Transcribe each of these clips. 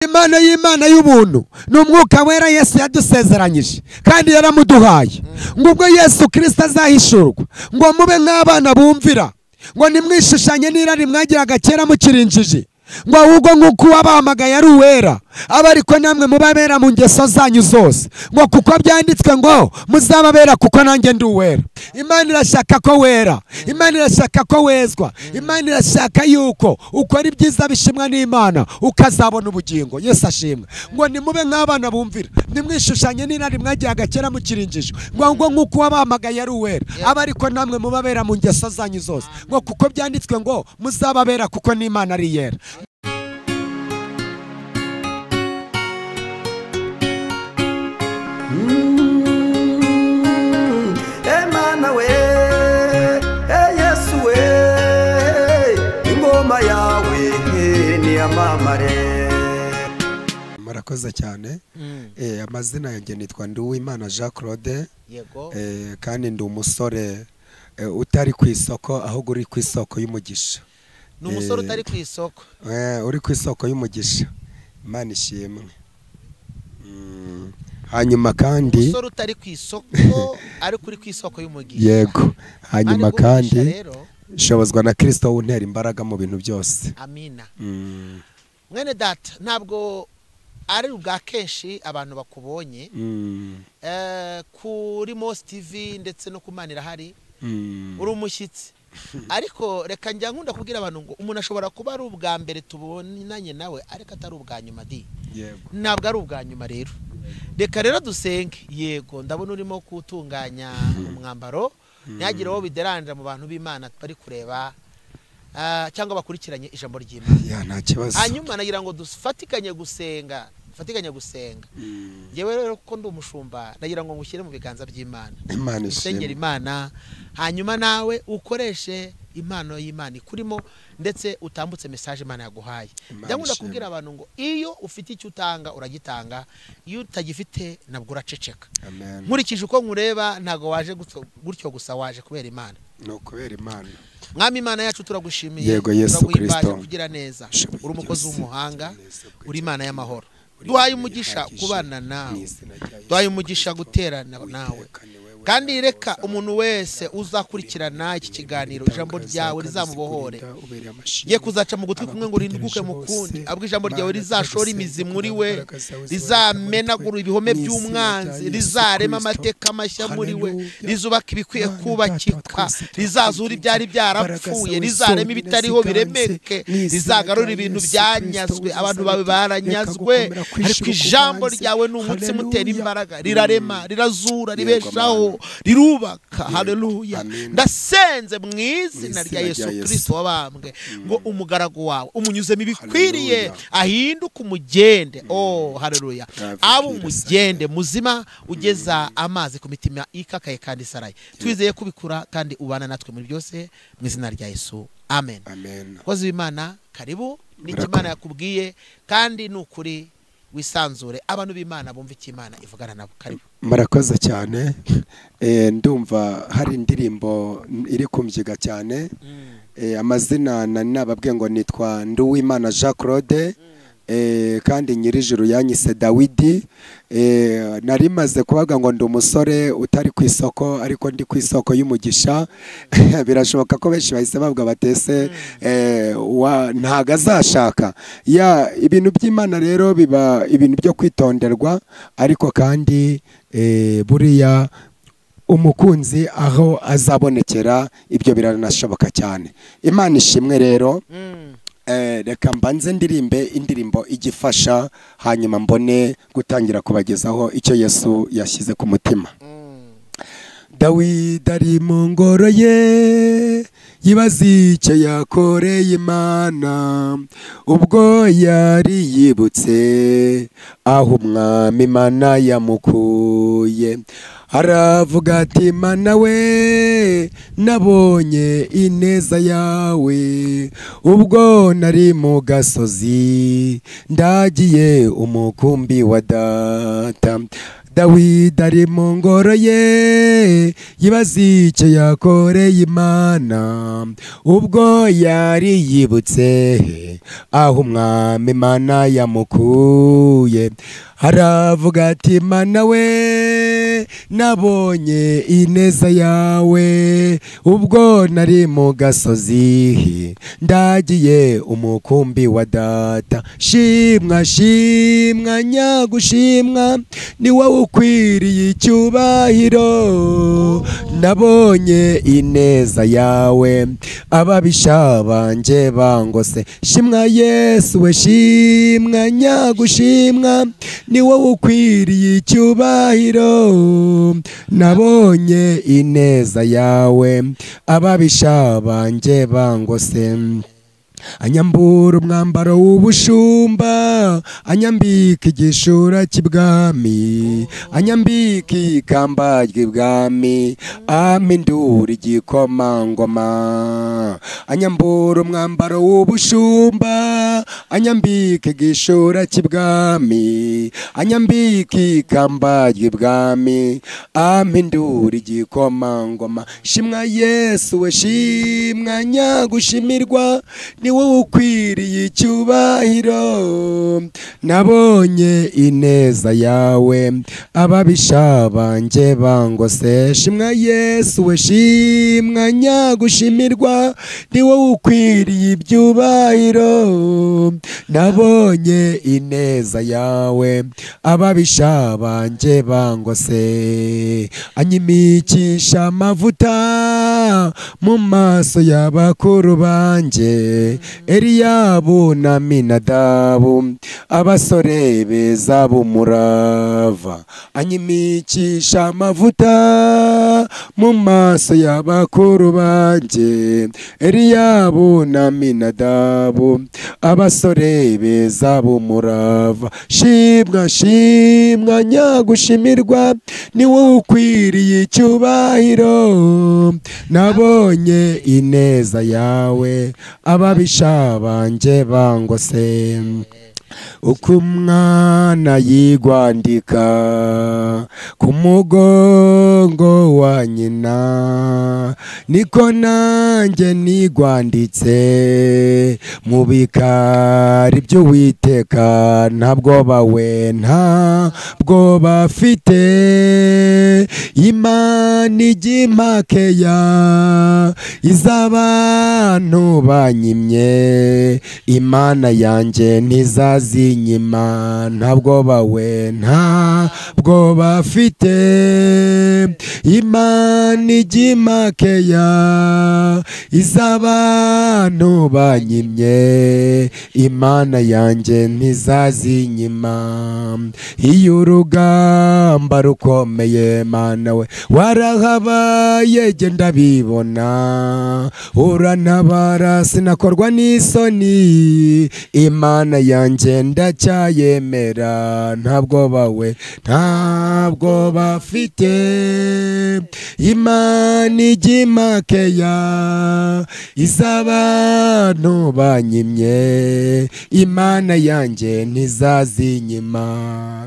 Imana y'Imana y'ubuntu n'umwuka wera Yesu yadusezeranyije kandi yaramuduhaye ngo ubwo Yesu Kristo azahishurwa ngo mube nk'abana bumvira ngo nimwishushanye n'irari mwagiraga kera mukirinjije ngo ahubwo nk'uko wabahamagaye ari uwera aba ariko namwe mubabera mu ngeso zanyu zose ngo kuko byanditswe ngo muzababera kuko nanjye ndi uwera. Imana irashaka ko wera, Imana irashaka ko wezwa, Imana irashaka yuko ukora ibyiza bishimwa n'Imana ukazabona ubugingo. Yesu ashimwe ngo nimube nk'abana bumvira nimwishushanye n'irari mwagiraga kera mukirinjije ngo ahubwo nk'uko wabahamagaye ari uwera aba ariko namwe mubabera mu ngeso zanyu zose ngo kuko byanditswe ngo muzababera kuko n'Imana ari yera. Emana we, Yesu we, ingoma yawe ni amamare. Murakoze cyane. Amazina yanjye nitwa Nduwimana Jean Claude. Yego. Kandi ndi umusore utari ku isoko ahubwo uri ku isoko y'umugisha. N'umusore utari ku isoko. Uri ku isoko y'umugisha. Imana ishimwe. Hanyuma kandi umusore utari ku isoko ariko uri ku isoko y'umugisha. Yego. Hanyuma kandi shobozwa na Kristo untera imbaraga mu bintu byose. Amina. Mwene data ntabwo ari ubwa kenshi abantu bakubonye kuri Mos TV ndetse no kumanira hari uri umushyitsi ariko reka njya nkunda kubwira abantu ngo umuntu ashobora kuba ari ubwa mbere tubonanye nawe ariko atari ubwa nyuma di. Yego. Ntabwo ari ubwa nyuma rero. Reka rero dusenge. Yego ndabona urimo kutunganya umwambaro ntihagire uwo bideranja mu bantu b'Imana bari kureba cyangwa bakurikiranye ijambo ry'Imana. Ya nta kibazo. Hanyuma nagira ngo dufatikanye gusenga. Yewe rero ko ndi umushumba nagira ngo ngushyire mu biganza by'Imana. Imana Usengera Imana hanyuma nawe ukoreshe impano y'Imana ikurimo ndetse utambutse message Imana yaguhaye. Ndakunda kubwira abantu ngo iyo ufite icyo utanga uragitanga, iyo utagifite nabwo uraceceka. Amen. Nkurikije uko nkureba ntago waje gutyo gusa waje kubera Imana. No kubera Imana. Mwami Imana yacu turagushimiye. Yego Yesu Kristo. Kugira neza. Uri umukozi w'umuhanga, uri Imana y'amahoro. Duhaye umugisha kubana nawe. Duhaye umugisha guterana nawe. Kandi reka umuntu wese uzakurikirana iki kiganiro ijambo ryawe rizamubohore. Ye kuzaca mu gutwi kumwe ngo rinduke mu kundi. Abwo ijambo ryawe rizashora imizi muri we. Rizamenagura ibihome by'umwanzi, rizarema amateka mashya muri we. Rizubaka ibikwiye kubakika. Rizazura ibyari byarapfuye, rizarema ibitariho biremeke. Rizagarura ibintu byanyazwe, abantu bawe baranyazwe. Ariko ijambo ryawe ni umutsi mutera imbaraga, rirarema, rirazura, ribeshaho, rirubaka. Haleluya. Ndasenze mu izina rya Yesu Kristo wabambwe ngo umugaragu wawe umunyuzemo ibikwiriye ahinduka umugende. Oh haleluya. Abo umugende muzima ugeza amazi ku mitima ikakaye kandi saraye. Twizeye kubikura kandi ubana natwe muri byose mu izina rya Yesu. Amen. Amen. Kozi w'Imana karibu n'Imana yakubwiye kandi nukuri wisanzure abantu b'Imana bumva ikimana ivugana nabo. Karibu. Murakoze cyane. Ndumva hari indirimbo iri kumvyiga cyane. Amazina nababwiye ngo nitwa Nduwimana Jean Claude. Kandi nyirijuru yanyise Dawidi. Narimaze kubaga ngo ndi umusore utari ku isoko ariko ndi ku isoko y'umugisha. Birashoboka ko benshi bahise bavuga batese ntago azashaka. Ya ibintu by'Imana rero biba ibintu byo kwitonderwa ariko kandi buriya umukunzi aho azabonekera ibyo biranashoboka cyane. Imana ishimwe rero. Reka mbanze ndirimbe indirimbo igifasha hanyuma mbone gutangira kubagezaho icyo Yesu yashyize ku mutima. Dawidi ari mu ngoro ye yibaza icyo yakoreye Imana ubwo yari yibutse aho umwami Imana yamukuye. Aravuga ati Mana we nabonye ineza yawe ubwo nari mu gasozi ndagiye umukumbi wa data. Dawidi ari mu ngoro ye yibaza icyo yakoreye Imana ubwo yari yibutse aho umwami Imana yamukuye. Haravuga ati Mana we nabonye ineza yawe ubwo nari mu gasozi ndagiye umukumbi wa data. Shimwa shimwa nyagushimwa ni wowe ukwiriye icyubahiro. Nabonye ineza yawe ababisha banje bangose. Shimwa Yesu we shimwa nyagushimwa ni wowe ukwiriye icyubahiro. Nabonye ineza yawe ababisha banje bangose. Anyambura umwambaro w'ubushumba anyambika igishura cy'ibwami anyambika ikamba ry'ibwami ampindura igikomangoma. Anyambura umwambaro w'ubushumba anyambika igishura cy'ibwami anyambika ikamba ry'ibwami ampindura igikomangoma. Shimwa Yesu we shimwa nyagushimirwa ni wowe ukwiriye icyubahiro. Nabonye ineza yawe ababisha banje bangose. Shimwa Yesu we shimwa nyagushimirwa ni wowe ukwiriye ibyubahiro. Nabonye ineza yawe ababisha banje bangose. Anyimikisha amavuta mu maso y'abakuru banje Eliyabu na Aminadabu abasore beza b'umurava. Anyimikisha amavuta mu maso y'abakuru banje Eliyabu na Aminadabu abasore beza b'umurava. Shimwa shimwa nyagushimirwa ni wowe ukwiriye icyubahiro. Nabonye ineza yawe ababisha banje bangose. Uko umwana yigwandika ku mugongo wa nyina niko nanjye nigwanditse mu bikari by'Uwiteka. Ntabwo bawe ntabwo bafite Imana ijya impakeya iz'abantu banyimye. Imana yanjye ntizazinyima. Ntabwo bawe ntabwo bafite Imana ijya impakeya iz'abantu banyimye. Imana yanjye ntizazinyima. Iyo urugamba rukomeye Mana we warahabaye jye ndabibona. Urantabara sinakorwa n'isoni. Imana yanjye ndacyayemera. Ntabwo bawe ntabwo bafite Imana ijya impakeya iz'abantu banyimye. Imana yanjye ntizazinyima.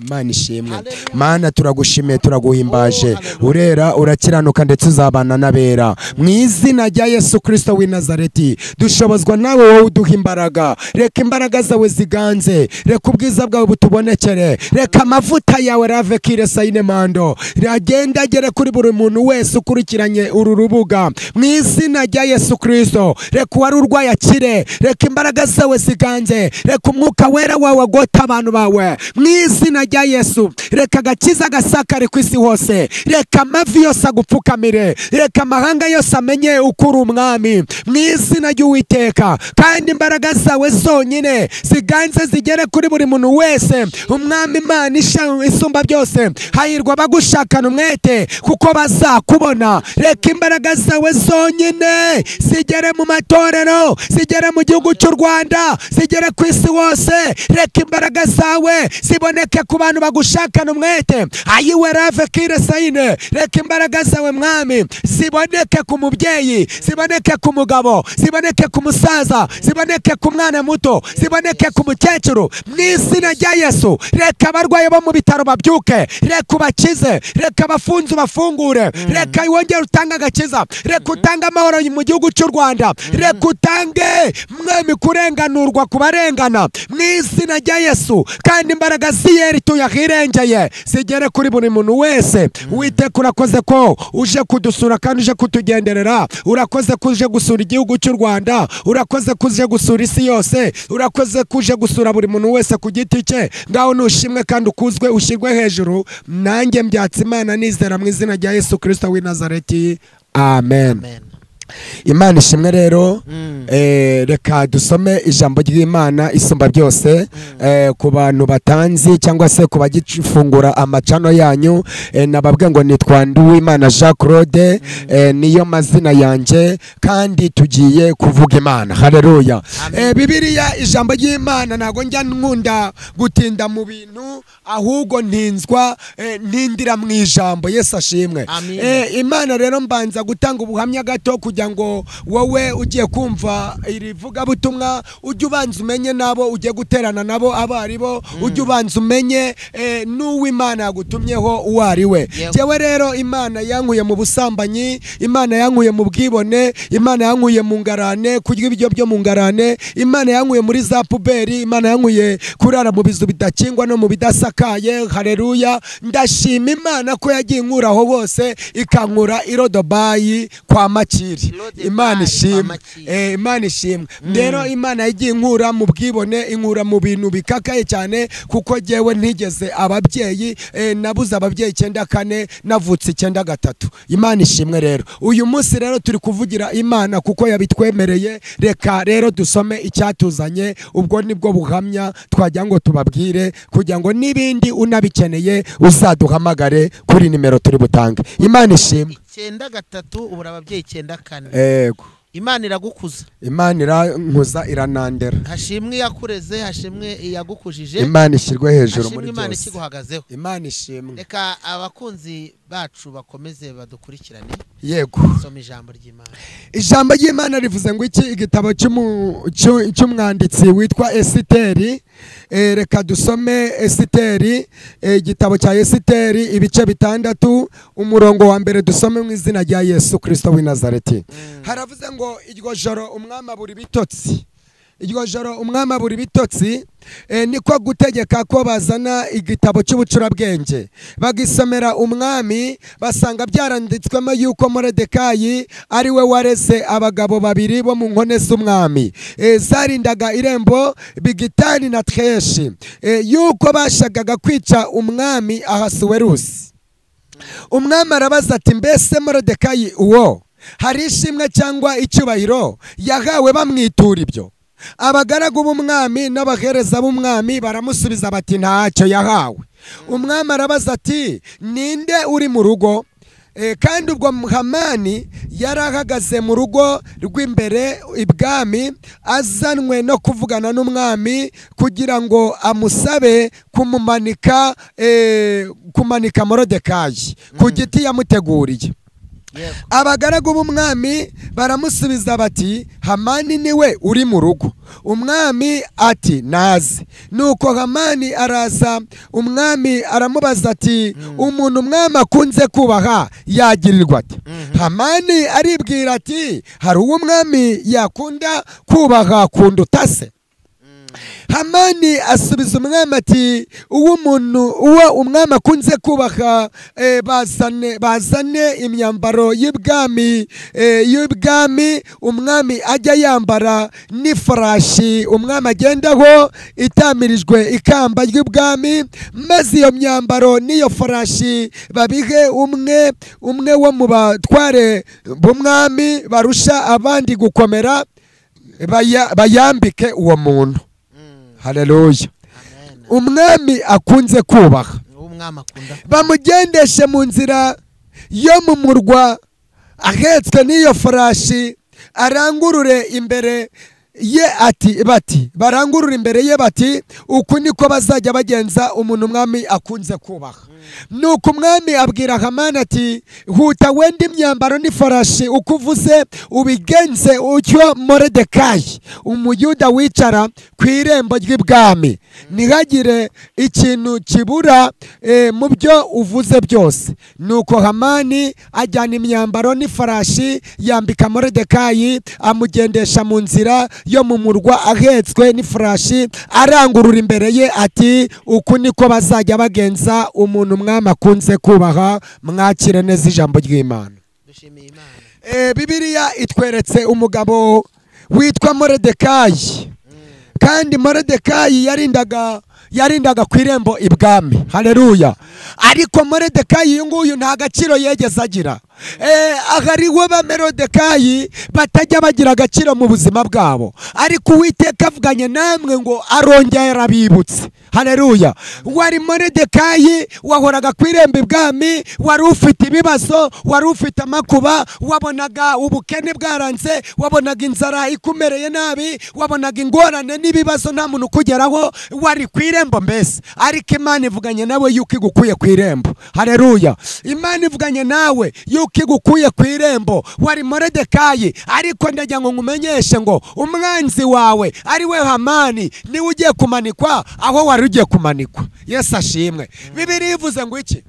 Mana ishimwe. Mana turagushimiye turaguhimbaje. Urera urakiranuka ndetse uzabana n'abera. Mu izina rya Yesu Kristo w'i Nazareti dushobozwa nawe wowe uduha imbaraga. Reka imbaraga zawe ziganze. Reka ubwiza bwawe butubonekere. Reka amavuta yawe rave kire sayine mando ragenda agere kuri buri muntu wese ukurikiranye uru rubuga. Mu izina rya Yesu Kristo reka uwari urwaye akire. Reka imbaraga zawe ziganze. Reka umwuka wera wawe agota abantu bawe. Mu izina rya Yesu reka agakiza gasakare ku isi hose. Reka amavi yose agupfukamire. Reka amahanga yose amenye ukuri umwami. Mu izina ry'Uwiteka kandi imbaraga zawe zonyine ziganze zigere kuri buri muntu wese. Umwami Imana isumba byose hahirwa abagushakana umwete kuko bazakubona. Reka imbaraga zawe zonyine zigere mu matorero, zigere mu gihugu cy'u Rwanda, zigere ku isi hose. Reka imbaraga zawe ziboneke ku bantu bagushaka yerekana umwete ayiwe rave kire sayine reka imbaraga zawe mwami ziboneke ku mubyeyi ziboneke ku mugabo ziboneke ku musaza ziboneke ku mwana muto ziboneke ku mukecuru mu izina rya Yesu reka abarwayi bo mu bitaro babyuke reka ubakize reka abafunze bafungure reka wongere utanga agakiza reka utanga amahoro mu gihugu cy'u Rwanda reka utange mwami kurenganurwa ku barengana mu izina rya Yesu kandi imbaraga ziyeri tuyahirengeye zigere kuri buri muntu wese Uwiteka urakoze ko uje kudusura kandi uje kutugenderera urakoze ko uje gusura igihugu cy'u Rwanda urakoze ko uje gusura isi yose urakoze ko uje gusura buri muntu wese ku giti cye ngaho nushimwe kandi ukuzwe ushyirwe hejuru nanjye mbyatse Imana nizera mu izina rya Yesu Kristo w'i Nazareti amen. Imana ishimwe rero reka dusome ijambo ry'Imana isumba byose ku bantu batanzi cyangwa se ku bagifungura amacano yanyu nababwe ngo nitwa Nduwimana Jean Claude niyo mazina yanjye kandi tugiye kuvuga Imana haleluya. Bibiliya ijambo ry'Imana ntago njya nkunda gutinda mu bintu ahubwo ntinzwa ntindira mu ijambo. Yesu ashimwe. Imana rero mbanza gutanga ubuhamya gato kugira ngo wowe ugiye kumva iri vuga butumwa ujye ubanza umenye nabo ugiye guterana nabo abaribo ujye ubanza umenye n'Uwimana yagutumyeho uwo ari we. Jewe rero Imana yankuye mu busambanyi, Imana yankuye mu bwibone, Imana yankuye mu ngarane kurya ibyo byo mu ngarane, Imana yankuye muri za puberi, Imana yankuye kurara mu bizu bidakingwa no mu bidasakaye. Haleluya. Ndashima Imana ko yagiye inkuraho bose ikankura Irodobayi kwa Makiri. Imana ishimwe. Imana ishimwe. Rero Imana yagiye inkura mu bwibone inkura mu bintu bikakaye cyane kuko jewe ntigeze ababyeyi nabuze ababyeyi 94 navutse 93. Imana ishimwe rero. Uyu munsi rero turi kuvugira Imana kuko yabitwemereye. Reka rero dusome icyatuzanye ubwo nibwo buhamya twajya ngo tubabwire kugira ngo nibindi unabikeneye uzaduhamagare kuri nimero turi butange. Imana ishimwe. 93 ubura ababyeyi 94. Yego. Imana iragukuza. Imana irankuza iranandera. Hashimwe yakureze, hashimwe yagukujije. Imana ishirwe hejuru muri byose. Imana ikiguhagazeho. Imana ishimwe. Reka abakunzi bacu bakomeze badukurikirane. Yego. Soma ijambo ry'Imana. Ijambo ry'Imana rivuze ngo iki igitabo cy'umwanditsi witwa Esiteri. Reka dusome Esiteri, igitabo cya Esiteri ibice 6 umurongo wa mbere dusome mu izina rya Yesu Kristo w'i Nazareti. Haravuze ngo iryo joro umwami abura ibitotsi. Iryo joro umwami abura ibitotsi niko gutegeka ko bazana igitabo cy'ubucurabwenge bagisomera umwami basanga byaranditswemo yuko Moridekayi ari we wareze abagabo babiri bo mu nkone z'umwami zarindaga irembo Bigitani na Treshi yuko bashagaga kwica umwami Ahasuwerusi. Umwami arabaza ati mbese Moridekayi uwo hari ishimwe cyangwa icyubahiro yahawe bamwitura ibyo? Abagaragu b'umwami n'abahereza b'umwami baramusubiza bati ntacyo yahawe. Umwami arabaza ati ninde uri mu rugo? Kandi ubwo Hamani yarahagaze mu rugo rw'imbere ibwami azanwe no kuvugana n'umwami kugira ngo amusabe kumanika Moridekayi ku giti yamuteguriye. Abagaragu b'umwami baramusubiza bati Hamani niwe uri mu rugo. Umwami ati naze. Nuko Hamani araza umwami aramubaza ati umuntu umwami akunze kubaha yagirirwa ati? Hamani aribwira ati hari uwo umwami yakunda kubaha kunduta se? Hamani asubiza umwami ati uwo umwami akunze kubaha bazane imyambaro y'ibwami umwami ajya yambara n'ifarashi umwami agendaho itamirijwe ikamba ry'ubwami maze iyo myambaro n'iyo farashi babihe umwe wo mu batware b'umwami barusha abandi gukomera bayambike uwo muntu. Haleluya. Umwami akunze kubaha bamugendeshe mu nzira yo mu murwa ahetswe n'iyo farashi arangurure imbere ye ati bati barangurura imbere ye bati uku niko bazajya bagenza umuntu umwami akunze kubaha. Nuko umwami abwira Hamani ati huta wenda imyambaro n'ifarashi uko uvuze ubigenze utyo Moridekayi umuyuda wicara ku irembo ry'ibwami ntihagire ikintu kibura mu byo uvuze byose. Nuko Hamani ajyana imyambaro n'ifarashi yambika Moridekayi amugendesha mu nzira yo mu murwa ahetswe n'ifarashi arangurura imbere ye ati uku niko bazajya bagenza umuntu umwami akunze kubaha. Mwakire neza ijambo ry'Imana. Bibiliya itweretse umugabo witwa Moridekayi, kandi Moridekayi yarindaga ku irembo ibwami. Haleluya. Ariko Moridekayi uyu nguyu nta gaciro yegeze agira. Ahariwe ba Moridekayi batajya bagira agaciro mu buzima bwabo, ariko Uwiteka avuganye namwe ngo arongera arabibutse. Haleluya. Wari Moridekayi wahoraga ku irembo ibwami, wari ufite ibibazo, wari ufite amakuba, wabonaga ubukene bwaranze, wabonaga inzara ikumereye nabi, wabonaga ingorane n'ibibazo nta muntu ukugeraho, wari ku irembo mbese. Ariko Imana ivuganye nawe yuko igukuye ku irembo. Haleluya. Imana ivuganye nawe yuko igukuye ku irembo. Wari Moridekayi, ariko ndagira ngo ngumenyeshe ngo umwanzi wawe ari we Hamani niwe ugiye kumanikwa aho wari ugiye kumanikwa. Yesu ashimwe. Bibiliya ivuze ngo iki?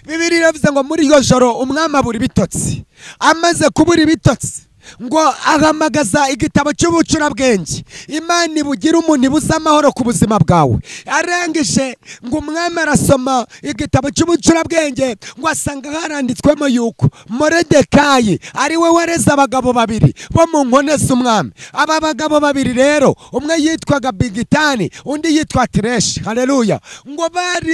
Bibiliya ivuze ngo muri iyo joro umwami abura ibitotsi. Amaze kubura ibitotsi ngo ahamagaza igitabo cy'ubucurabwenge. Imana ibugira umuntu ibuza amahoro ku buzima bwawe. Arangije ngo umwami arasoma igitabo cy'ubucurabwenge ngo asanga haranditswemo yuko Moridekayi ari we wareze abagabo babiri bo mu nkone z'umwami. Aba bagabo babiri rero umwe yitwaga Bigitani undi yitwa Tereshi. Haleluya. Ngo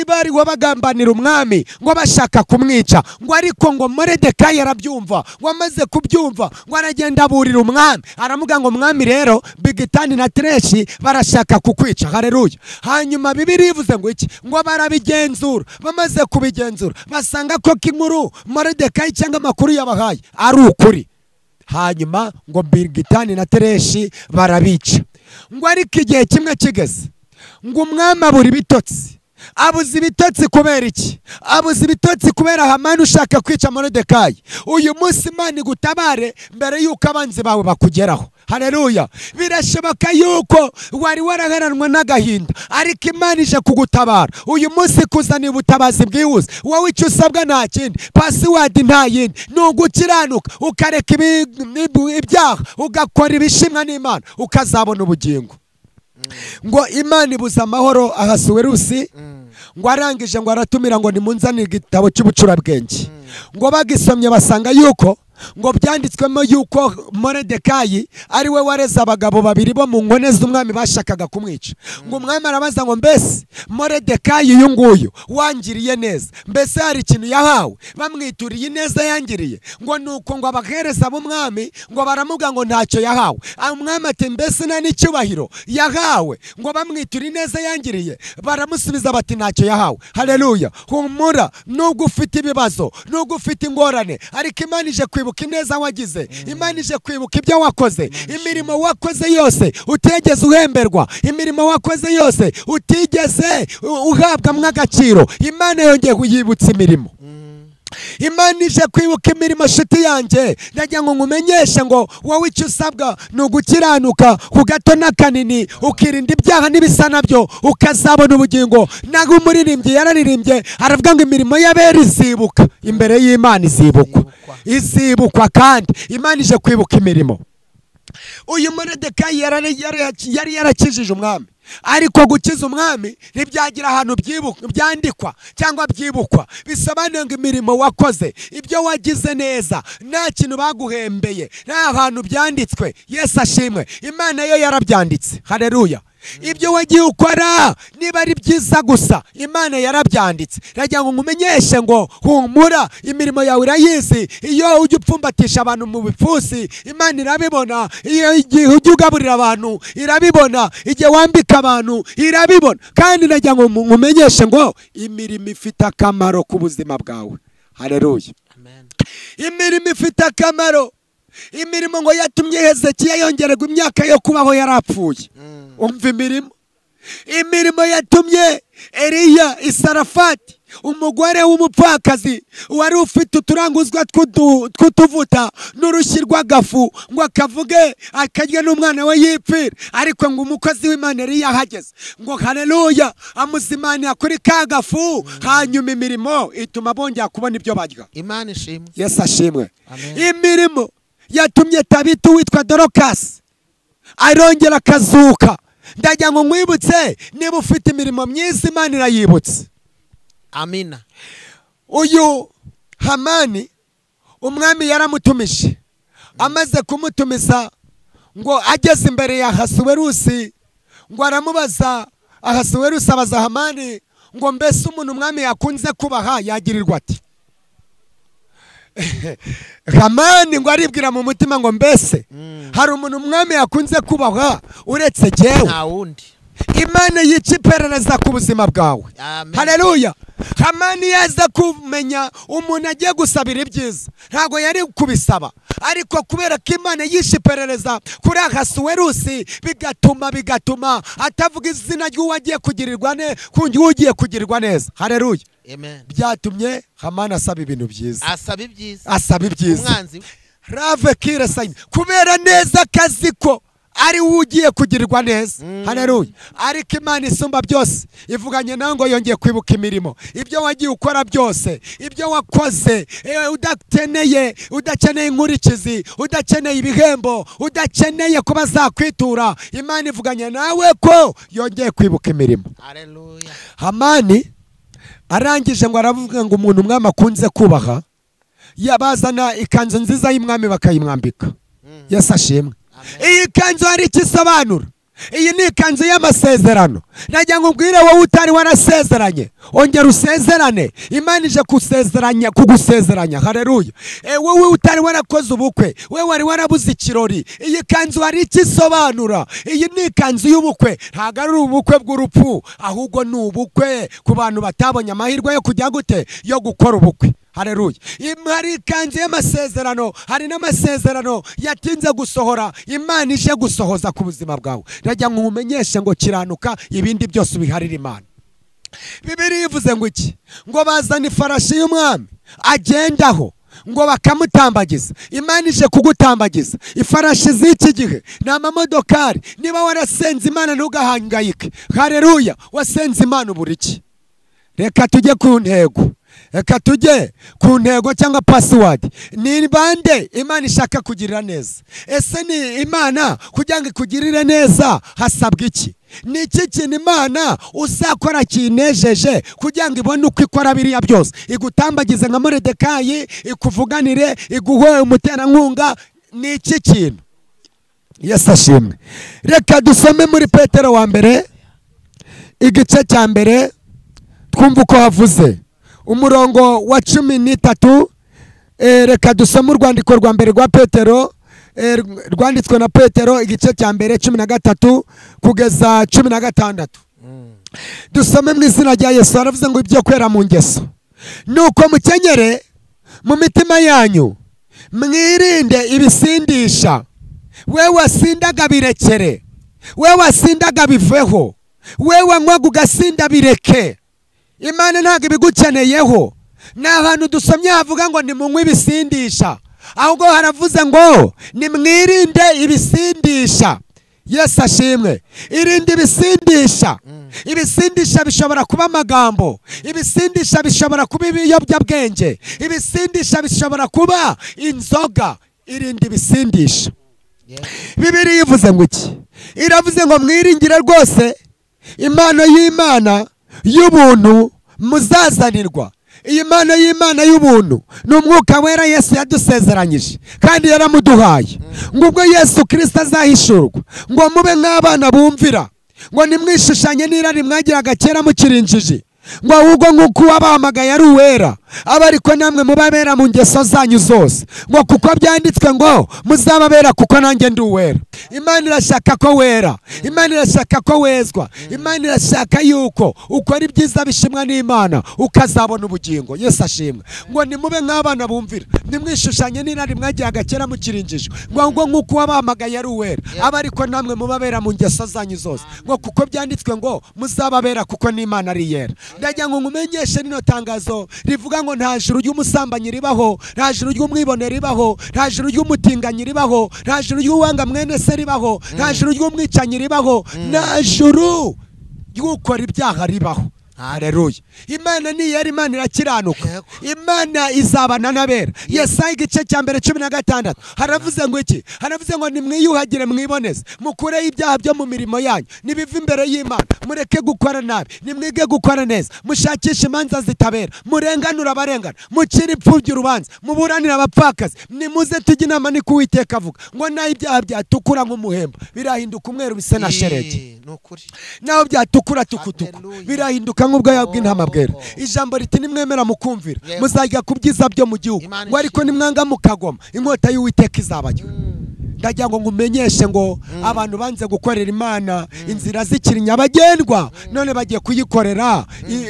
bariho bagambanira umwami ngo bashaka kumwica, ngo ariko ngo Moridekayi arabyumva. Ngo amaze kubyumva ngo aragenda aburira umwami, aramuga ngo umwami rero Bigitani na Tereshi barashaka kukwica. Haleluya. Hanyuma Bibiliya ivuze ngo iki? Ngo barabigenzura. Bamaze kubigenzura basanga ko inkuru Moridekayi cyangwa amakuru yabahaye ari ukuri. Hanyuma ngo Bigitani na Tereshi barabica. Ngo ariko igihe kimwe kigeze ngo umwami abura ibitotsi. Abuze ibitotsi kubera iki? Abuze ibitotsi kubera Hamani ushaka kwica Moridekayi. Uyu munsi Imana igutabare mbere yuko abanzi bawe bakugeraho. Haleluya. Birashoboka yuko wari waraheranwa n'agahinda, ariko Imana ije kugutabara uyu munsi kuzana ubutabazi bwihuse. Wowe icyo usabwa nta kindi, password nta yindi, ni ugukiranuka ukareka ibyaha ugakora ibishimwa n'Imana ukazabona ubugingo. Ngo Imana ibuza amahoro Ahasuwerusi, ngo arangije ngo aratumira ngo nimunzanire igitabo cy'ubucurabwenge. Ngo bagisomye basanga yuko ngo byanditswemo yuko Moridekayi ari we wareze abagabo babiri bo mu nkone z'umwami bashakaga kumwica. Ngo umwami arabaza ngo mbese Moridekayi uyu nguyu wangiriye neza, mbese hari ikintu yahawe? Bamwituriye neza yangiriye. Ngo nuko ngo abahereza b'umwami ngo baramuga ngo ntacyo yahawe. Umwami ati mbese nta n'icyubahiro yahawe? Ngo bamwituriye neza yangiriye. Baramusubiza bati ntacyo yahawe. Haleluya. Humura nubwo ufite ibibazo, nubwo ufite ingorane, ariko Imana ije kwibuka ineza wagize. Imana ije kwibuka ibyo wakoze, imirimo wakoze yose utigeze uhemberwa, imirimo wakoze yose utigeze uhabwa agaciro. Imana yongeye kuyibutsa imirimo. Imana ije kwibuka imirimo nshuti yanjye. Ndagira ngo ngumenyeshe ngo wowe icyo usabwa ni ugukiranuka ku gato n'akanini, ukirinda ibyaha n'ibisa nabyo ukazabona ubugingo. Naho umuririmbyi yararirimbye aravuga ngo imirimo y'abera izibuka imbere y'Imana, izibukwa kandi Imana ije kwibuka imirimo. Uyu Moridekayi yari yarakijije umwami, ariko gukiza umwami ntibyagira ahantu byandikwa cyangwa byibukwa. Bisobanuye ngo imirimo wakoze, ibyo wagize neza, nta kintu baguhembeye, nta hantu byanditswe. Yesu ashimwe. Imana yo yarabyanditse. Haleluya. Ibyo wagiye ukora niba ari byiza gusa Imana yarabyanditse. Ndagira ngo ngumenyeshe ngo humura, imirimo yawe irayizi. Iyo ujya upfumbatisha abantu mu bipfusi Imana irabibona. Iyo igihe ujya ugaburira abantu irabibona. Igihe wambika abantu irabibona. Kandi ndagira ngo ngumenyeshe ngo imirimo ifite akamaro ku buzima bwawe. Haleluya. Amen. Imirimo ifite akamaro. imirimo ngo yatumye Hezekiya yongererwa imyaka yo kubaho yarapfuye. Umva imirimo yatumye Eliya Isarafati umugore w'umupfakazi wari ufite uturanguzwa tw'utuvuta n'urushyi rw'agafu ngo akavuge akarya n'umwana we yipfira, ariko ngo umukozi w'Imana Eliya ahageze ngo haleluya amuzimanira kuri ka gafu, hanyuma imirimo ituma bongera kubona ibyo barya. Imana ishimwe. Yesu ashimwe. Imirimo yatumye Tabita witwa Dorokasi arongera akazuka. Ndagira ngo mwibutse niba ufite imirimo myiza Imana irayibutse. Amina. Uyu Hamani umwami yaramutumije, amaze kumutumiza ngo ageze imbere ya Ahasuwerusi ngo aramubaza, Ahasuwerusi abaza Hamani ngo mbese umuntu umwami yakunze kubaha yagirirwa ati? Hamani ngo aribwira mu mutima ngo mbese hari umuntu umwami yakunze kubaha uretse jyewe? Nta wundi. Imana yica iperereza ku buzima bwawe. Haleluya. Hamani yaza kumenya umuntu agiye gusabira ibyiza, ntago yari kubisaba, ariko kubera ko Imana yishe iperereza kuri Ahasuwerusi bigatuma atavuga izina ry'uwagiye kugirirwa neza, kundi ugiye kugirirwa neza. Haleluya. Amen. Byatumye Hamani asaba ibintu byiza. Asaba ibyiza. Umwanzi rave kire sayini kubera neza akazi ko ari ugiye kugirirwa neza. Haleluya. Ariko Imana isumba byose ivuganye nawe ngo yongeye kwibuka imirimo, ibyo wagiye ukora byose, ibyo wakoze, udakeneye inkurikizi, udakeneye ibihembo, udakeneye kuba zakwitura. Imana ivuganye nawe ko yongeye kwibuka imirimo. Haleluya. Hamani arangije ngo aravuga ngo umuntu umwami akunze kubaha yabazana ikanzu nziza y'umwami bakayimwambika. Yesu ashimwe. Iyi kanzu hari ikisobanura. Iyi ni ikanzu y'amasezerano. Nagira ngo ubwire wowe utari warasezeranye, ongera usezerane. Imana ije kugusezeranya. Haleluya. Wowe utari warakoze ubukwe, wewe wari warabuze ikirori, iyi kanzu hari ikisobanura. Iyi ni ikanzu y'ubukwe, ntago ari ubukwe bw'urupfu, ahubwo ni ubukwe ku bantu batabonye amahirwe yo kujya gute, yo gukora ubukwe. Haleluya. Hari ikanzu y'amasezerano, hari n'amasezerano yatinze gusohora, Imana ije gusohoza ku buzima bwawe. Ndagira ngo umenyeshe ngo kiranuka, ibindi byose ubiharira Imana. Bibiliya ivuze ngo iki? Ngo bazana ifarashi y'umwami agendaho ngo bakamutambagiza. Imana ije kugutambagiza. Ifarashi z'iki gihe ni amamodokari. Niba warasenze Imana ntugahangayike. Haleluya. Wasenze Imana uburiki. Reka tujye ku ntego. Reka tujye ku ntego cyangwa password. Ni bande Imana ishaka kugirira neza? Ese ni Imana kugira ngo ikugirire neza hasabwa iki? Ni iki kintu Imana uzakora kinejeje kugira ngo ibone uko ikora biriya byose? Igutambagize nka Moridekayi, ikuvuganire, iguhe umuterankunga. Ni iki kintu? Yesu ashimwe. Reka dusome muri Petero wa mbere igice cya mbere twumva uko havuze umurongo wa 13. Reka dusome urwandiko rwa mbere rwa Petero, rwanditswe na Petero igice cya mbere 13 kugeza 16. Dusome mu izina rya Yesu. Aravuze ngo ibyo kwera mu ngeso nuko mukenyere mu mitima yanyu, mwirinde ibisindisha. We wasindaga birekere, we wasindaga biveho, we wanywaga ugasinda bireke. Imana ntabwo ibigukeneyeho. N'ahantu dusomye havuga ngo nimunywe ibisindisha, ahubwo haravuze ngo nimwirinde ibisindisha. Yesu ashimwe. Irinde ibisindisha. Ibisindisha bishobora kuba amagambo, ibisindisha bishobora kuba ibiyobyabwenge, ibisindisha bishobora kuba inzoga. Irinde ibisindisha. Bibiliya ivuze ngo iki? Iravuze ngo mwiringire rwose impano y'Imana y'ubuntu muzazanirwa. Iyi mpano y'Imana y'ubuntu ni umwuka wera Yesu yadusezeranyije kandi yaramuduhaye. Ngo ubwo Yesu Kristo azahishurwa ngo mube nk'abana bumvira, ngo nimwishushanye n'irari mwagiraga kera mukirinjiji, ngo ahubwo nk'uko uwabahamagaye ari uwera aba ariko namwe mubabera mu ngeso zanyu zose, ngo kuko byanditswe ngo muzababera kuko nanjye ndi uwera. Imana irashaka ko wera, Imana irashaka ko wezwa, Imana irashaka yuko ukora ibyiza bishimwa n'Imana ukazabona ubugingo. Yesu ashimwe. Ngo nimube nk'abana bumvira, nimwishushanye n'irari mwagiye agakera mukirinjije, ngo ahubwo nk'uko uwabahamagaye ari uwera aba ariko namwe mubabera mu ngeso zanyu zose, ngo kuko byanditswe ngo muzababera kuko n'Imana ari yera. Ndagira ngo ngumenyeshe rino tangazo rivuga ngo nta juru ry'umusambanyi ribaho, nta juru ry'umwibone ribaho, nta juru ry'umutinganyi ribaho, nta juru ry'uwanga mwene se ribaho, nta juru ry'umwicanyi ribaho, nta juru ry'ukora ibyaha ribaho. Haleluya. Imana ni yera, Imana irakiranuka, Imana izabana n'abera. Yesaya igice cya mbere 16 haravuze ngo iki? Haravuze ngo nimwiyuhagire mwiboneze, mukureho ibyaha byo mu mirimo yanyu, nibiva imbere y'Imana, mureke gukora nabi, nimwige gukora neza, mushakishe imanza zitabera, murenganura abarengana, mucire impfubyi urubanza, muburanire abapfakazi, nimuze tujye inama ni Uwiteka avuga ngo naho ibyaha byatukura nk'umuhemba birahinduka umweru bisa na sheregi, naho byatukura tukutuku birahinduka nk'ubwoya bw'intama bwera. Ijambo riti nimwemera mukumvira muzajya kubyiza byo mu gihugu, ngo ariko nimwanga mukagoma inkota y'Uwiteka izabajya. Ndagira ngo ngumenyeshe ngo abantu banze gukorera Imana inzira zikiri nyabagendwa, none bagiye kuyikorera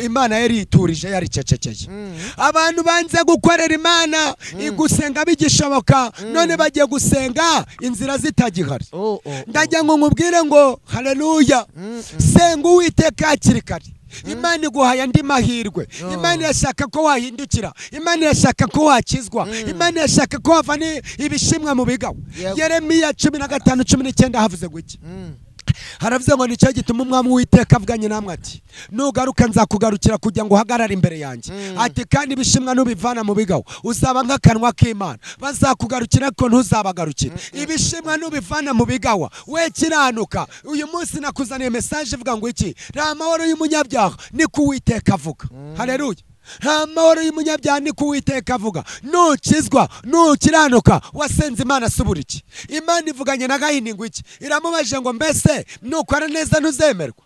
Imana yari iturije yari cecekeye. Abantu banze gukorera Imana igusenga bigishoboka, none bagiye gusenga inzira zitagihari. Ndagira ngo nkubwire ngo haleluya, senga Uwiteka hakiri kare. Imana iguhaye andi mahirwe, Imana irashaka ko wahindukira, Imana irashaka ko wakizwa, Imana irashaka ko wavana ibishimwa mu bigawa. Yeremiya 15:19 havuze ngo iki? Haravuze ngo nicyo gituma umwami Uwiteka avuganye namwe ati nugaruka nzakugarukira kugira ngo uhagarare imbere yanjye, ati kandi ibishimwa nubivana mu bigawa uzaba nk'akanwa k'Imana, bazakugarukira ko ntuzabagarukira. Ibishimwa nubivana mu bigawa we kiranuka. Uyu munsi nakuzaniye message ivuga ngo iki? Nta mahoro y'umunyabyaha ni ku Uwiteka avuga. Haleluya. Nta mahoro y'umunyabyaha ni ku Uwiteka avuga. Nukizwa, nukiranuka, wasenze Imana subura iki? Imana ivuganye na Gahini ngo iki? Iramubajije ngo mbese nukora neza ntuzemerwa,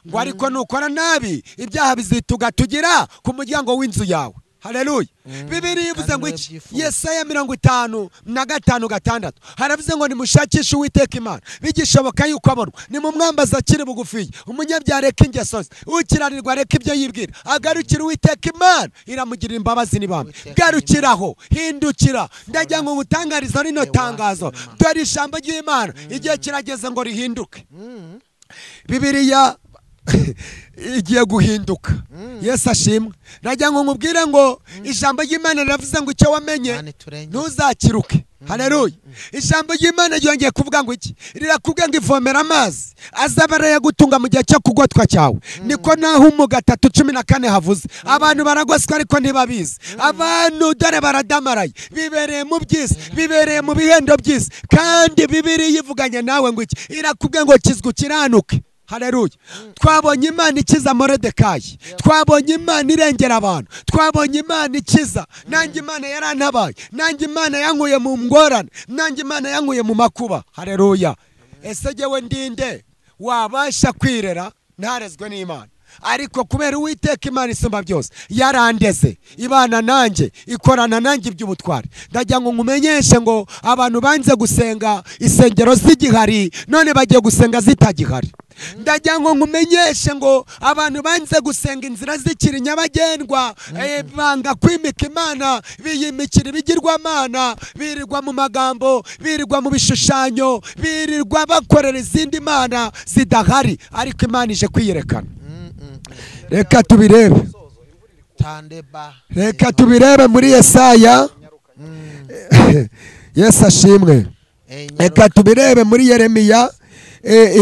ngo ariko nukora nabi ibyaha bizitugatugera ku muryango w'inzu yawe. Haleluya. Bibiliya ivuze ngo iki? Yesaya 55:6 haravuze ngo nimushakishe Uwiteka Imana bigishoboka yuko abonwa, nimumwambaza akiri bugufi, umunyabyaha reka ingeso ze, ukiranirwa reka ibyo yibwira, agarukira Uwiteka Imana iramugirira imbabazi n'ibambe. Garukiraho, hindukira. Ndagira ngo ngutangarize rino tangazo, dore ijambo ry'Imana igihe kirageze ngo rihinduke. Bibiliya igiye guhinduka. Yesu ashimwe. Ndagira ngo nkubwire ngo ijambo ry'Imana riravuze ngo icyo wamenye ntuzakiruke. Haleluya. Ijambo ry'Imana ryongeye kuvuga ngo iki? Rirakubwira ngo ivomera amazi azabara yagutunga mu gihe cyo kugotwa cyawe. Niko naho mu 3:14 havuze. Abantu baragoswa ariko ntibabizi. Abantu dore baradamaraye, bibereye mu byisi, bibereye mu bihendo byisi, kandi Bibiliya ivuganye nawe ngo iki? Irakubwira ngo kizwa ukiranuke. Haleluya. Twabonye Imana ikiza Moridekayi, twabonye Imana irengera abantu, twabonye Imana ikiza. Nanjye Imana yarantabaye, nanjye Imana yankuye mu ngorane, nanjye Imana yankuye mu makuba. Haleluya. Ese jyewe ndinde wabasha kwirera ntarezwe n'Imana? Ariko kubera Uwiteka Imana isumba byose yarandeze, ibana nanjye, ikorana nanjye iby'ubutwari. Ndagira ngo ngumenyeshe ngo abantu banze gusenga isengero z'igihari, none bagiye gusenga zitagihari. Ndagira ngo ngumenyeshe ngo abantu banze gusenga inzira zikiri nyabagendwa, banga kwimika Imana, biyimikira ibigirwamana, birirwa mu magambo, birirwa mu bishushanyo, birirwa bakorera izindi mana zidahari, ariko Imana ije kwiyerekana. Reka tubirebe. Reka tubirebe muri Yesaya. Yesu ashimwe. Reka tubirebe muri Yeremiya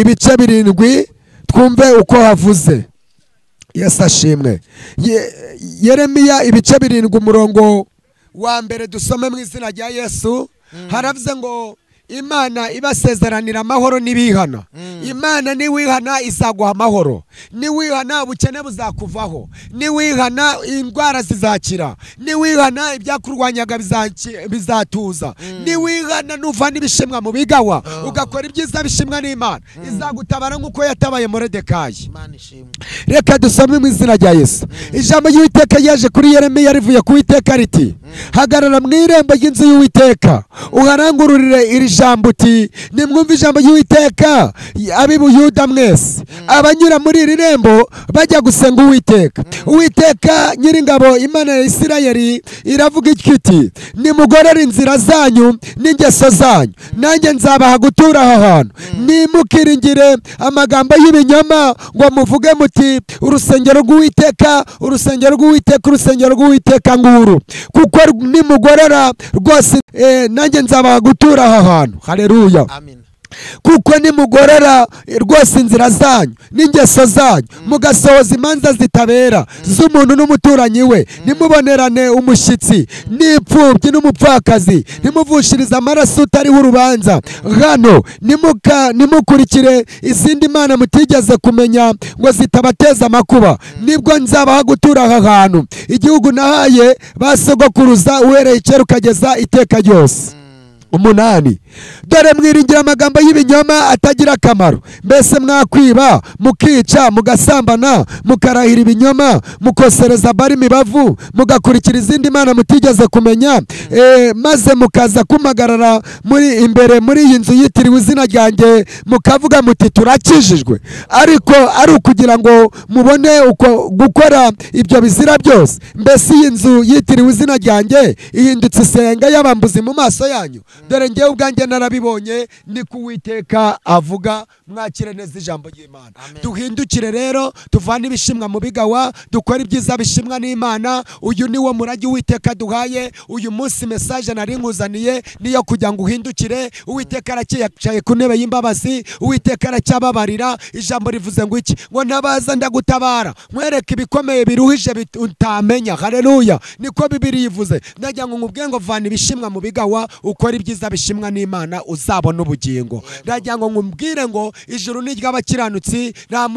ibice 7 twumve uko havuze. Yesu ashimwe. Yeremiya ibice 7 umurongo wa mbere dusome mu izina rya Yesu. Haravuze ngo Imana ibasezeranira amahoro n'ibihana. Imana niwihana izaguha amahoro, niwihana ubukene buzakuvaho, niwihana indwara zizakira, niwihana ibyakurwanyaga bizatuza, niwihana nuvana ibishimwa mu bigawa ugakora ibyiza bishimwa n'Imana izagutabara nk'uko yatabaye Moridekayi. Reka dusome mu izina rya Yesu. Ijambo ry'Uwiteka yaje kuri Yeremiya rivuye ku Uwiteka riti, hagarara mu irembo ry'inzu y'Uwiteka uharangururire iri jambo uti, nimwumve ijambo ry'Uwiteka ab'i Buyuda mwese abanyura muri iri rembo bajya gusenga Uwiteka. Uwiteka Nyiringabo Imana ya Isirayeli iravuga iti, nimugorere inzira zanyu n'ingeso zanyu, nanjye nzabaha gutura aha hantu. Nimukiringire amagambo y'ibinyoma ngo muvuge muti, urusengero rw'Uwiteka, urusengero rw'Uwiteka, urusengero rw'Uwiteka nguru. Kuko nimugorera rwose nanjye nzabaha gutura aha hantu. Haleluya. Amen. Kuko nimugorera rwose inzira zanyu n'ingeso zanyu, mugasohoza imanza zitabera z'umuntu n'umuturanyi we, nimubonerane umushyitsi n'imfubyi n'umupfakazi, nimuvushiriza amaraso utariho urubanza hano, nimukurikire izindi mana mutigeze kumenya ngo zitabateza amakuba, nibwo nzabaha gutura aha hantu, igihugu nahaye ba sogokuruza uhereye kera ukageza iteka ryose. 8. Dore mwiringira amagambo y'ibinyoma atagira akamaro. Mbese mwakwiba, mukica, mugasambana, mukarahira ibinyoma, mukosereza Bali imibavu, mugakurikira izindi mana mutigeze kumenya, maze mukaza kumagarara muri imbere muri iyi nzu yitiriwe izina ryanjye, mukavuga muti turakijijwe. Ariko ari ukugira ngo mubone uko gukora ibyo bizira byose. Mbese iyi nzu yitiriwe izina ryanjye ihindutse isenga y'abambuzi mu maso yanyu. Dore ngewe ubwanjye narabibonye, ni ku Uwiteka avuga. Mwakire neza ijambo ry'Imana. Duhindukire rero, tuvane ibishimwa mu bigawa, dukora ibyiza bishimwa n'Imana. Uyu ni wo murage Uwiteka duhaye. Uyu munsi message nari nkuzaniye niyo kugira ngo uhindukire. Uwiteka arakicaye ku ntebe y'imbabazi, Uwiteka aracyababarira. Ijambo rivuze ngo iki? Ngo nabaza ndagutabara, nkwereke ibikomeye biruhije utamenya. Haleluya. Niko Bibiliya ivuze. Ndagira ngo nkubwiye ngo vana ibishimwa mu bigawa, ukora ibyiza bishimwa n'Imana, uzabona ubugingo. Ndagira ngo nkubwire ngo ijuru ni ry'abakiranutsi, nta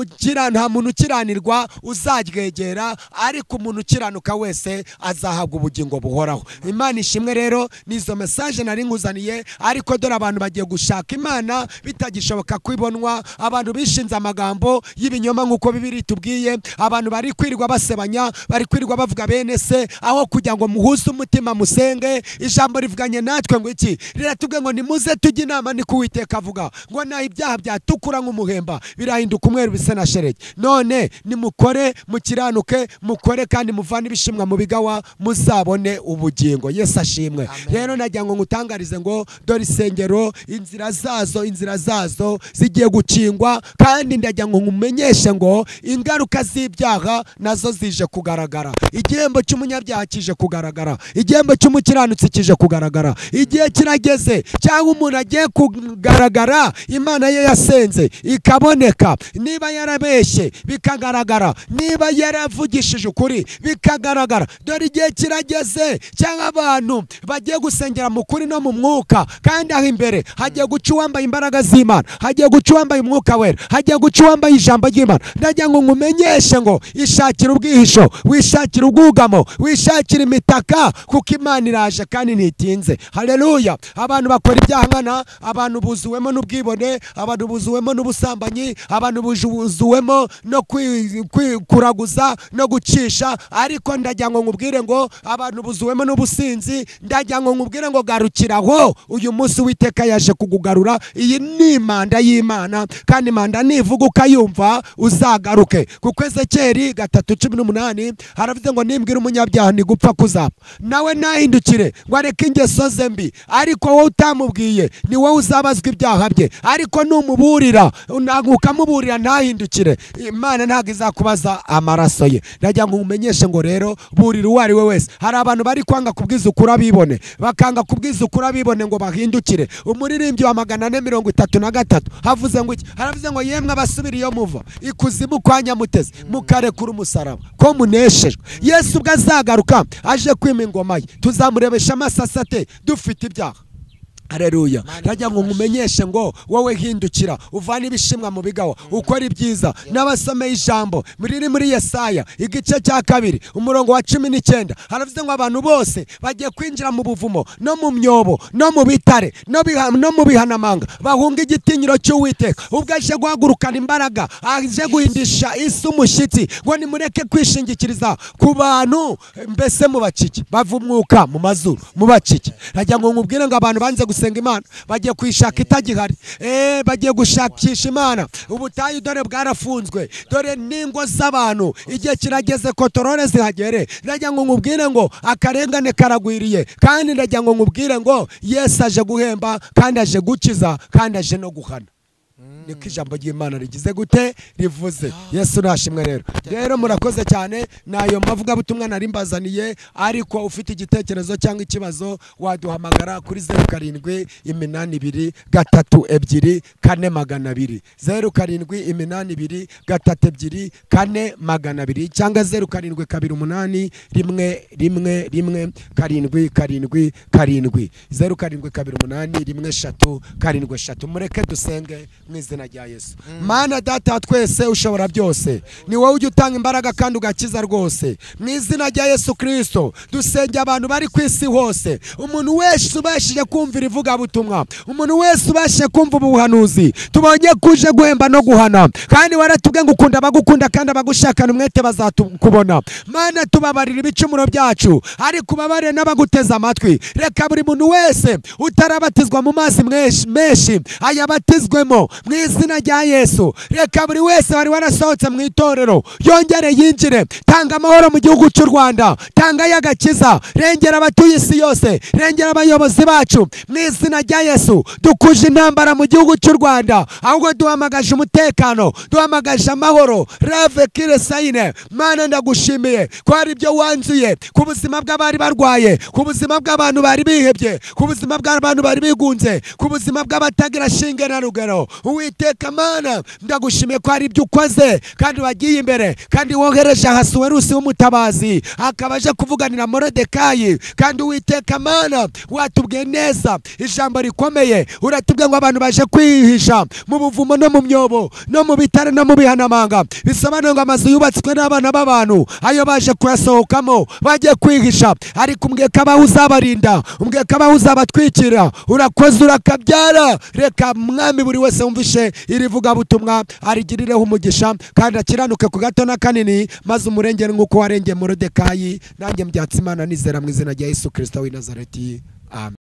muntu ukiranirwa uzaryegera, ariko umuntu ukiranuka wese azahabwa ubugingo buhoraho. Imana ishimwe rero. Nizo message nari nkuzaniye, ariko dore abantu bagiye gushaka Imana bitagishoboka kwibonwa. Abantu bishinze amagambo y'ibinyoma nk'uko Bibiliya tubwiye. Abantu bari kwirirwa basebanya, bari kwirirwa bavuga bene se, aho kugira ngo muhuze umutima musenge. Ijambo rivuganye natwe ngo iki? Riratubwiye ngo nimuze tujye inama, ni ku Uwiteka avuga ngo naho ibyaha byatukura nk'umuhemba birahinduka umweru bisa na sheregi. None nimukore, mukiranuke, mukore kandi muvane ibishimwa mu bigawa, muzabone ubugingo. Yesu ashimwe. Rero nagira ngo ngutangarize ngo dore isengero inzira zazo zigiye gukingwa, kandi ndagira ngo nkumenyeshe ngo ingaruka z'ibyaha nazo zije kugaragara. Igihembo cy'umunyabyaha kije kugaragara, igihembo cy'umukiranutsi kije kugaragara. Igihe kirageze cyangwa umuntu agiye kugaragara, Imana ye yasenze ikaboneka. Niba yarabeshye bikagaragara, niba yaravugishije ukuri bikagaragara. Dore igihe kirageze cyangwa abantu bagiye gusengera mu kuri no mu mwuka, kandi aho imbere hagiye guca uwambaye imbaraga z'Imana, hagiye guca uwambaye umwuka wera, hagiye guca uwambaye ijambo ry'Imana. Ndagira ngo nkumenyeshe ngo ishakira ubwihisho, wishakira ubwugamo, wishakira imitaka, kuko Imana iraje kandi ntitinze. Haleluya. Abantu bakora ibyaha nkana, abantu buzuwemo n'ubwibone, abantu buzuwemo n'ubusambanyi, abantu buzuwemo no kuraguza no gucisha. Ariko ndagira ngo nkubwire ngo abantu buzuwemo n'ubusinzi. Ndagira ngo nkubwire ngo garukiraho. Uyu munsi Uwiteka yaje kugugarura. Iyi ni manda y'Imana, kandi manda nivuga ukayumva uzagaruke. Kuko Ezekiyeli 3:18 haravuze ngo nimbwira umunyabyaha ni gupfa kuzapfa, nawe nahindukire ngo areke ingeso ze mbi. Ariko wowe utamubwiye, ni wowe uzabazwa ibyaha bye. Ariko numuburira, ukamuburira ntahindukire, Imana ntabwo izakubaza amaraso ye. Ndagira ngo umenyeshe ngo rero burira uwo ari we wese. Hari abantu bari kwanga kubwiza ukuri abibone, bakanga kubwiza ukuri abibone ngo bahindukire. Umuririmbyi wa 433 havuze ngo iki? Haravuze ngo yemwe abasubira iyo muva ikuzimu kwa Nyamutezi, mukarekura umusaraba ko muneshejwe. Yesu ubwo azagaruka aje kwima ingoma ye, tuzamurebesha amasasate dufite ibyaha. Haleluya. Najya ngo nkumenyeshe ngo wowe hindukira uvana ibishimwa mu bigawa ukora ibyiza. N'abasomeye ijambo muri Yesaya igice cya 2 umurongo wa 19 haravuze ngo abantu bose bagiye kwinjira mu buvumo no mu myobo no mu bitare no mu bihanamanga bahunga igitinyiro cy'Uwiteka. Ubwo aje guhagurukana imbaraga, aje guhindisha isi umushyitsi ngo nimureke kwishingikiriza ku bantu, mbese mu bacike bava umwuka mu mazuru mu bacike. Najya ngo nkubwire ngo abantu banze gusenga Imana bagiye kwishaka itagihari, bagiye gushakisha Imana. Ubutayu dore bwarafunzwe, dore ningo z'abantu igihe kirageze ko torore zihagere. Najya ngo nkubwire ngo akarengane karagwiriye, kandi najya ngo nkubwire ngo Yesu aje guhemba kandi aje gukiza kandi aje no guhana. Niko ijambo ry'Imana rigize gute rivuze. Yesu nashimwe. Rero murakoze cyane, nayo mavuga butumwa nari mbazaniye. Ariko ufite igitekerezo cyangwa ikibazo waduhamagara kuri 07823242 07823242 cyangwa 0728111777 07281373. Mureke dusenge mwizina rya Yesu. Mana data twese ushobora byose, ni wowe ujya utanga imbaraga kandi ugakiza rwose. Mwizina rya Yesu Kristo dusenge abantu bari ku isi hose, umuntu wese ubashije kumvira ivuga butumwa, umuntu wese ubashije kumva ubuhanuzi, tubonye kuje guhemba no guhana. Kandi waratubwe ngo ukunda abagukunda kandi abagushakana umwete bazatukubona. Mana tubabarira ibicumuro byacu, ari kubabarira n'abaguteza amatwi. Reka buri muntu wese utarabatizwa mu mazi menshi ayabatizwemo mwizina rya Yesu. Reka buri wese wari warasohotse mu itorero yongere yinjire. Tanga amahoro mu gihugu cy'u Rwanda, tanga y'agakiza, rengera abatuye isi yose, rengera abayobozi bacu mwizina rya Yesu. Dukuje intambara mu gihugu cy'u Rwanda, ahubwo duhamagaje umutekano, duhamagaje amahoro. Rave kire sayine. Mana ndagushimiye ko hari ibyo wanzuye ku buzima bw'abari barwaye, ku buzima bw'abantu bari bihebye, ku buzima bw'abantu bari bigunze, ku buzima bw'abatagira shinge na rugero. Uwiteka Mana ndagushimiye ko hari ibyo ukoze kandi wagiye imbere, kandi wohereje Ahasuwerusi w'umutabazi akabaje kuvuganira Moridekayi. Kandi Uwiteka Mana watubwiye neza ijambo rikomeye, uratubwiye ngo abantu baje kwihisha mu buvumo no mu myobo no mu bitare no mu bihanamanga. Bisobanuye ngo amazu yubatswe n'abana b'abantu ayo baje kuyasohokamo bagiye kwihisha, ariko umbwiye ko abaho uzabarinda, umbwiye ko abaho uzabatwikira. Urakoze urakabyara. Reka mwami buri wese wumvishe irivuga butumwa arigirireho umugisha kandi akiranuke ku gato na kanini, maze umurengere nk'uko warengeye Moridekayi. Nanjye mbyatse Imana nizera mu izina rya Yesu Kristo w'i Nazareti. Amen.